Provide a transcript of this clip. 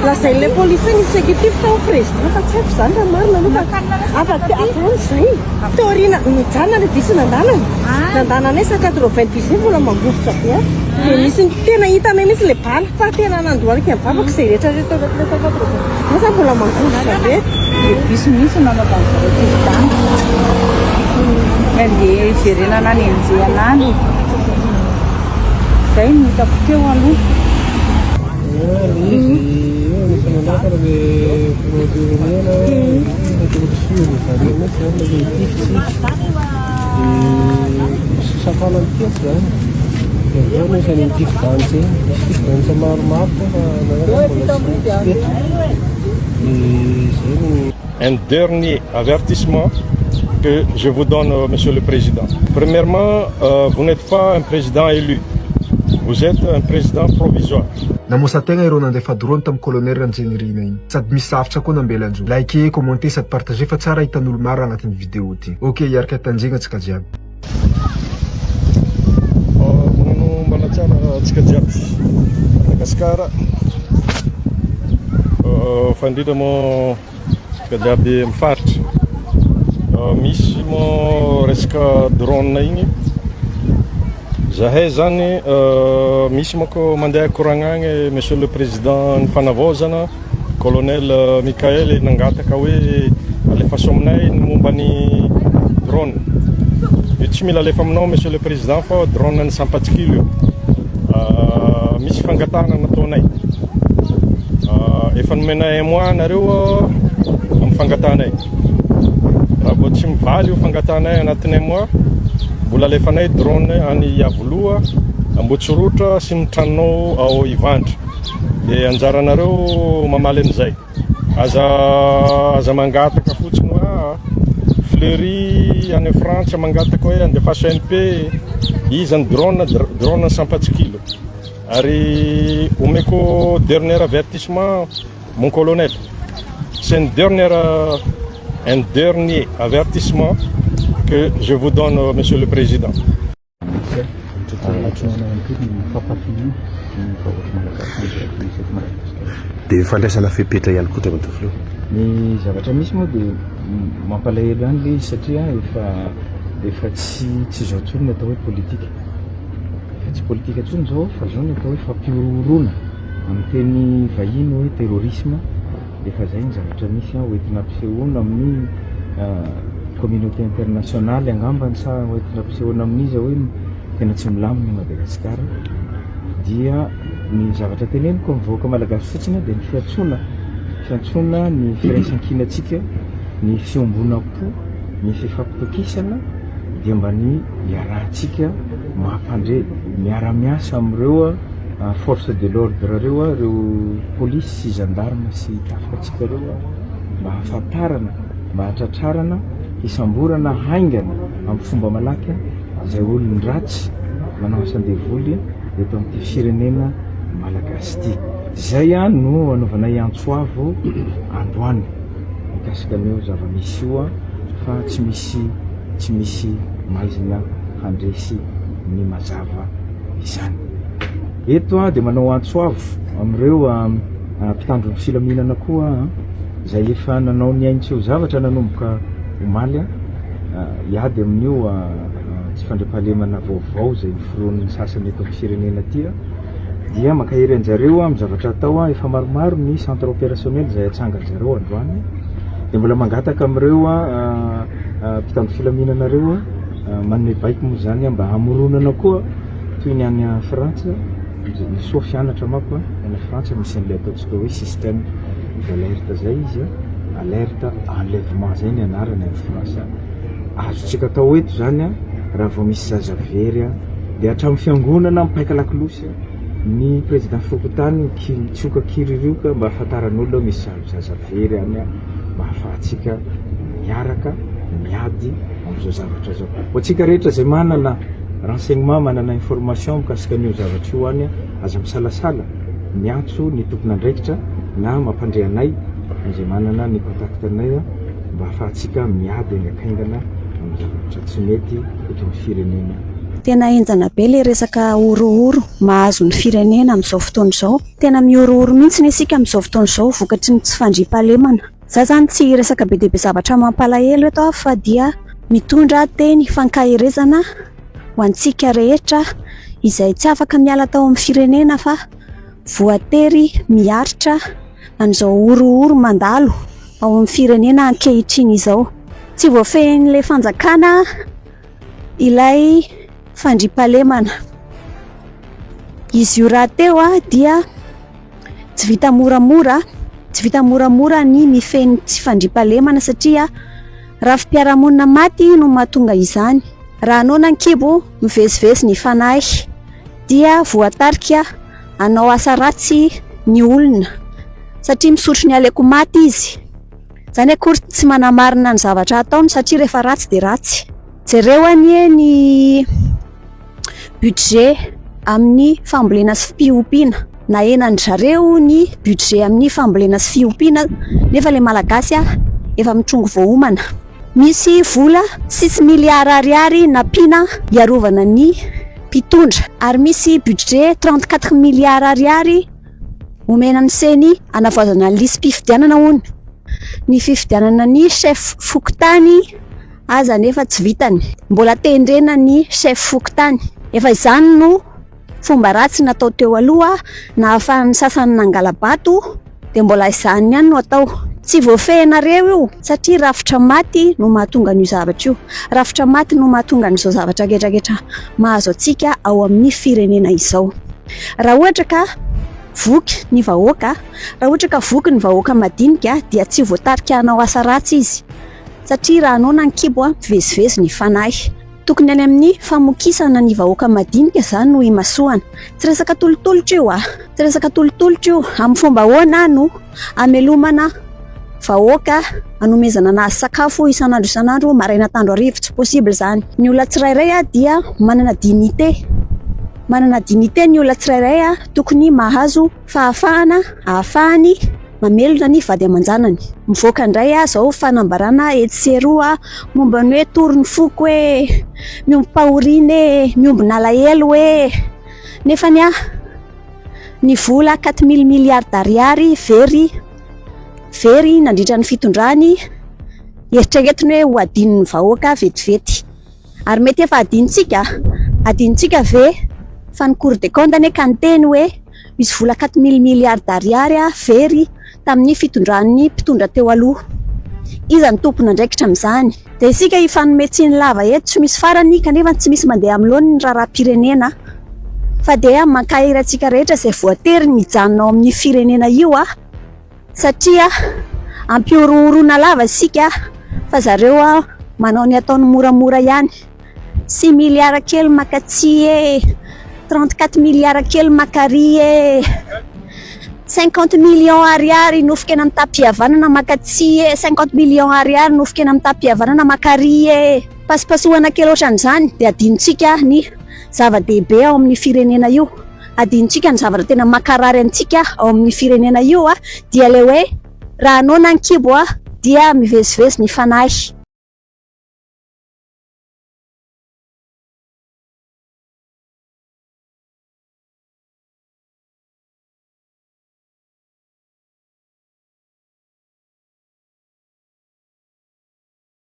lazain'le polisy ny exécutif tao président fa tsy haiko zany raha marina aloha afaty teorina mijanona le bus nandananay 90 zay mbola mambofotra be dia misy tena hitanay misy le bala fa tena nandohalika ny babako zay rehetra rehetra mbola mambofotra be le bus misy nanao président mandeha iverenana any enjehanany zay no hitako teo aloha Un dernier avertissement que je vous donne, Monsieur le Président. Premièrement, vous n'êtes pas un président élu. Vous êtes un président provisoire. Namosategna ireo nandefa drone tamin'ny colonel Ranjenirina iny. Sady misy zavatra koa nambelanjo. Like, commenter sady partager fa tsara hitan'olo maro agnatin'ny vidéo ty. Ok, iaraka tanjegna antsika jiaby. Manao mbala tsara antsika jiaby. Madagasikara. Fa indrindra moa antsika jiaby mifaritra. Misy moa resaka drone igny. Zahay zany misy mako mandeha koragnagny Monsieur le Président ny fanavozana colonel Mikael nangataka hoe alefaso aminay ny momba ny drone. Io tsy mila alefa aminao Monsieur le Président fa drone ny sampatsikilo io. Misy fangatahana nataonay. Efa nomenay un mois nareo amin'ny fangatahanay. Raha vao tsy mivaly io fangatahanay anatin'ny un mois mbola alefanay drone any Avoloa, Ambotsorotra sy ny tranonao ao Ivandra. Dia anjaranareo mamaly an'izay. Aza mangataka fotsiny hoe Fleury any Frantsa mangataka hoe andefaso NP izy ny drone sampatsikilo. Ary omeko dernier avertissement mon colonel. C'est un dernier avertissement que je vous donne, Monsieur le Président. Dia fandraisana fepetra ihany koa Tamatofilo. Ny zavatra misy moa dia mampalahelo ihany le satria efa tsy zao ntsony ny atao hoe politika. Efa tsy politika ntsony zao fa zao ny atao hoe fampiororona amin'ny teny vahiny hoe terrorisme. Efa zay ny zavatra misy hoentina ampisehoana amin'ny communauté internationale angambany sa hoentina ampisehoana amin'izy hoe tena tsy milamina Madagasikara. Dia ny zavatra teneniko mivoaka malagasy fotsiny dia ny fiantsona ny firaisan-kinatsika, ny fiomboana-po, ny fifampitokisana dia mba ny iarahantsika mampandre miara-miasa amin'ireo force de l'ordre reo police sy gendarme sy tafatsika reo mba hafantarana, mba hatratrarana, hisamborana, haingana amin'ny fomba malaky izay olony ratsy manao asan-devoly eto amin'ity firenena malagasy ity. Zay no anaovanay antsoavo androany mikasika an'io zava-misy io fa tsy misy maizina handresy ny mazava izany. Eto dia manao antsoavo amin'ireo mpitandro ny filaminana koa izay efa nanao ny aintseho zavatra nanomboka omaly iady amin'io tsy fandriam-pahalemana vaovao izay noforoan'ny sasany eto amin'ny firenena ty dia makahery anjareo amin'ny zavatra atao efa maromaro ny centre opérationnel izay atsanganjareo androany dia mbola mangataka amin'ireo mpitandro filaminana reo manome baiko moa zany mba hamoronana koa toy ny any Frantsa. Misy fianatra mako any Frantsa misy an'ilay ataontsika hoe système d'alerte zay izy alerte enlèvement zay ny anarany any Frantsa. Azotsika atao eto zany raha vao misy zaza very dia hatramin'ny fiangonana mipaika lakilosy ny président Fokotany tsioka kiririoka mba ahafantaran'olona misy zaza very any mba ahafahantsika miaraka miady amin'izao zavatra zao. Ho antsika rehetra zay manana renseignement, manana information mikasika an'io zavatra io any aza misalasala miantso ny tompon'andraikitra na mampandre anay izay manana ny contact anay mba ahafahantsika miady engakaingana amin'ny zavatra tsy mety eto amin'ny firenena Tena enjana be le resaka orooro mahazo ny firenena amin'izao fotoana izao. Tena miorooro mihitsy ny isika amin'izao fotoana izao vokatry ny tsy fandriam-pahalemana. Za zany tsy resaka be dia be zavatra mampalahelo eto fa dia mitondra teny fankahirezana ho antsika rehetra izay tsy afaka miala tao amin'ny firenena fa voatery miaritra an'izao orooro mandalo ao amin'ny firenena ankehitriny izao. Tsy voafehin'ilay fanjakana ilay fandriam-pahalemana. Izy io raha teo dia tsy vita moramora ny mifehy tsy fandriam-pahalemana satria rafim-piarahamonina maty no mahatonga izany. Raha anao nankibo mivezivezy ny fanahy dia voatarika anao asa ratsy ny olona satria misotro ny aleko maty izy. Zany akory tsy manamarina ny zavatra ataony satria rehefa ratsy dia ratsy. Jereo anie ny budget amin'ny fambolena sy fiompiana na enany zareo ny budget amin'ny fambolena sy fiompiana nefa le malagasy efa mitrongo voahomana. Misy vola 6 miliara ariary nampiana iarovana ny mpitondra ary misy budget 34 miliara ariary omena ny seny anavoazana ny lisam-pifidianana hono. Ny fifidianana ny chef fokontany aza nefa tsy vitany, mbola tendrena ny chef fokontany. Efa izany no fomba ratsy natao teo aloha na ahafahan'ny sasany nangala-bato dia mbola izany ihany no atao. Tsy voafehinareo io satria rafitra maty no mahatonga an'io zavatra io. Rafitra maty no mahatonga an'izao zavatra rehetrarehetra mahazo antsika ao amin'ny firenena izao. Raha ohatra ka voky ny vahoaka, raha ohatra ka voky ny vahoaka madinika dia tsy voatarika anao asa ratsy izy satria raha anao nankibo mivezivezy ny fanahy. Tokony any amin'ny famokisana ny vahoaka madinika zany no imasoana. Tsy resaka tolotolotra io tsy resaka tolotolotra io. Amin'ny fomba ahoana no amelomana vahoaka anomezana anazy sakafo isan'andro maraina tandro hariva? Tsy possible zany. Ny olona tsirairay dia manana dignité ny olona tsirairay tokony mahazo fahafahana ahafahany mamelona ny vady aman-janany. Mivoaka indray zao fanambarana etseroa momba ny hoe torony foko hoe miomby pahoriny miomby nalahelo nefa ny vola 4000 miliarda ariary very nandritra ny fitondrany eritreretiny hoe ho adin'ny vahoaka vetivety. Ary mety efa adintsika ve fa ny Cour des comptes ka niteny hoe misy vola 4000 miliarda ariary very tamin'ny fitondran'ny mpitondra teo aloha. Iza ny tompona andraikitra amin'izany? Dia isika ifanometsiny lava eto tsy misy farany kanefa tsy misy mandeha amin'loany ny raharaham-pirenena fa dia mankahiry antsika rehetra izay voatery mijanona ao amin'ny firenena io satria ampioroorona lava isika fa zareo manao ny ataony moramora ihany. 6 miliara kely makatsy 34 miliara kely makary 50 millions ariary nofokena amin'ny tapihavanana makatsy 50 millions ariary nofokena amin'ny tapihavanana makary pasipasohana kely ohatran'izany dia adintsika ny zava-dehibe ao amin'ny firenena io. Adintsika ny zavatra tena makarary antsika ao amin'ny firenena io dia le hoe raha anao nankibo dia mivezivezy ny fanahy.